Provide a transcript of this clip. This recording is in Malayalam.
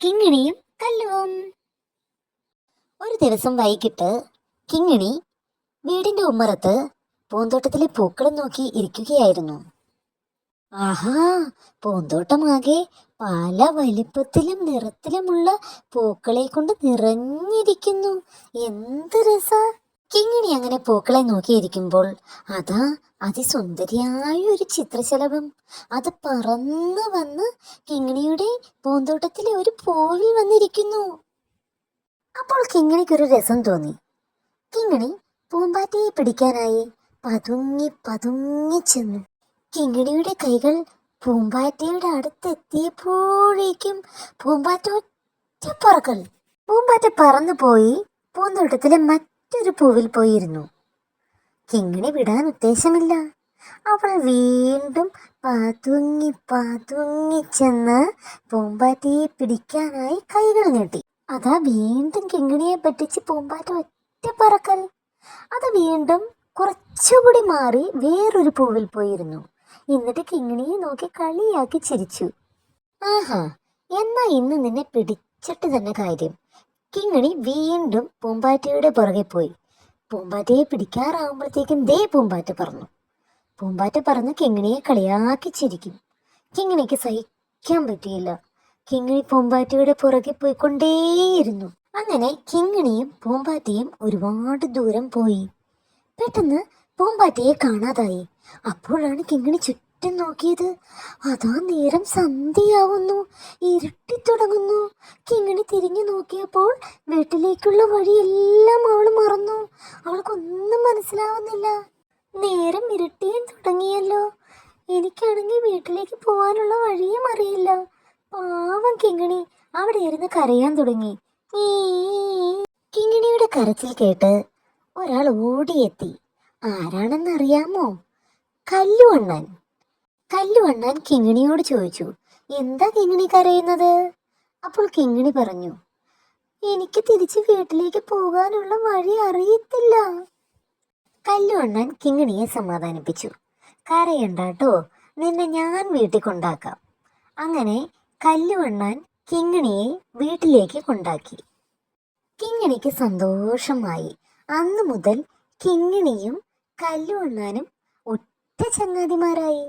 കിങ്ങിണിയും കല്ലുവും. ഒരു ദിവസം വൈകിട്ട് കിങ്ങിണി വീടിന്റെ ഉമ്മറത്ത് പൂന്തോട്ടത്തിലെ പൂക്കളും നോക്കി ഇരിക്കുകയായിരുന്നു. ആഹാ, പൂന്തോട്ടമാകെ പല വലിപ്പത്തിലും നിറത്തിലുമുള്ള പൂക്കളെ കൊണ്ട് നിറഞ്ഞിരിക്കുന്നു. എന്ത് രസ! കിങ്ങിണി അങ്ങനെ പൂക്കളെ നോക്കിയിരിക്കുമ്പോൾ അതാ അതിസുന്ദരിയായ ഒരു ചിത്രശലഭം. അത് പറന്ന് വന്ന് കിങ്ങിണിയുടെ പൂന്തോട്ടത്തിലെ ഒരു പൂവിൽ വന്നിരിക്കുന്നു. അപ്പോൾ കിങ്ങിണിക്കൊരു രസം തോന്നി. കിങ്ങിണി പൂമ്പാറ്റയെ പിടിക്കാനായി പതുങ്ങി പതുങ്ങി ചെന്നു. കിങ്ങിണിയുടെ കൈകൾ പൂമ്പാറ്റയുടെ അടുത്തെത്തിയപ്പോഴേക്കും പൂമ്പാറ്റ ഒറ്റപ്പറക്കൽ. പൂമ്പാറ്റ പറന്നു പോയി പൂന്തോട്ടത്തിലെ മറ്റൊരു പൂവിൽ പോയിരുന്നു. കിങ്ങിണി വിടാൻ ഉദ്ദേശമില്ല. അവൾ വീണ്ടും പതുങ്ങി പതുങ്ങി ചെന്ന് പൂമ്പാറ്റയെ പിടിക്കാനായി കൈകൾ നീട്ടി. അതാ വീണ്ടും കിങ്ങിണിയെ പറ്റിച്ച് പൂമ്പാറ്റ ഒറ്റ പറക്കൽ. അത് വീണ്ടും കുറച്ചുകൂടി മാറി വേറൊരു പൂവിൽ പോയിരുന്നു. എന്നിട്ട് കിങ്ങിണിയെ നോക്കി കളിയാക്കി ചിരിച്ചു. ആഹാ, എന്നാ ഇന്ന് നിന്നെ പിടിച്ചിട്ട് തന്നെ കാര്യം. കിങ്ങിണി വീണ്ടും പൂമ്പാറ്റയുടെ പുറകെ പോയി. പൂമ്പാറ്റയെ പിടിക്കാറാവുമ്പോഴത്തേക്കും ദേ പൂമ്പാറ്റ പറന്നു. പൂമ്പാറ്റ പറന്ന് കിങ്ങിണിയെ കളിയാക്കി ചിരിക്കും. കിങ്ങിണിക്ക് സഹിക്കാൻ പറ്റിയില്ല. കിങ്ങിണി പൂമ്പാറ്റയുടെ പുറകെ പോയിക്കൊണ്ടേയിരുന്നു. അങ്ങനെ കിങ്ങിണിയും പൂമ്പാറ്റയും ഒരുപാട് ദൂരം പോയി. പെട്ടെന്ന് പൂമ്പാറ്റയെ കാണാതായി. അപ്പോഴാണ് കിങ്ങിണി ചുറ്റും നോക്കിയത്. അതാ നേരം സന്ധ്യയാവുന്നു, ഇരുട്ടിത്തുടങ്ങുന്നു. കിങ്ങിണി തിരിഞ്ഞു നോക്കിയപ്പോൾ വീട്ടിലേക്കുള്ള വഴിയെല്ലാം അവൾ മറന്നു. അവൾക്കൊന്നും മനസ്സിലാവുന്നില്ല. നേരം ഇരുട്ടിയാൻ തുടങ്ങിയല്ലോ. എനിക്കാണെങ്കിൽ വീട്ടിലേക്ക് പോകാനുള്ള വഴിയും അറിയില്ല. പാവം കിങ്ങിണി അവിടെ ഇരുന്ന് കരയാൻ തുടങ്ങി. കിങ്ങിണിയുടെ കരച്ചിൽ കേട്ട് ഒരാൾ ഓടിയെത്തി. ആരാണെന്നറിയാമോ? കല്ലുവണ്ണൻ. കല്ലുവണ്ണൻ കിങ്ങിണിയോട് ചോദിച്ചു, എന്താ കിങ്ങിണി കരയുന്നത്? അപ്പോൾ കിങ്ങിണി പറഞ്ഞു, എനിക്ക് തിരിച്ച് വീട്ടിലേക്ക് പോകാനുള്ള വഴി അറിയത്തില്ല. കല്ലുവണ്ണൻ കിങ്ങിണിയെ സമാധാനിപ്പിച്ചു. കരയണ്ടാട്ടോ, നിന്നെ ഞാൻ വീട്ടിൽ കൊണ്ടാക്കാം. അങ്ങനെ കല്ലുവണ്ണൻ കിങ്ങിണിയെ വീട്ടിലേക്ക് കൊണ്ടാക്കി. കിങ്ങിണിക്ക് സന്തോഷമായി. അന്നു മുതൽ കിങ്ങിണിയും കല്ലുവണ്ണാനും ഒറ്റ ചങ്ങാതിമാരായി.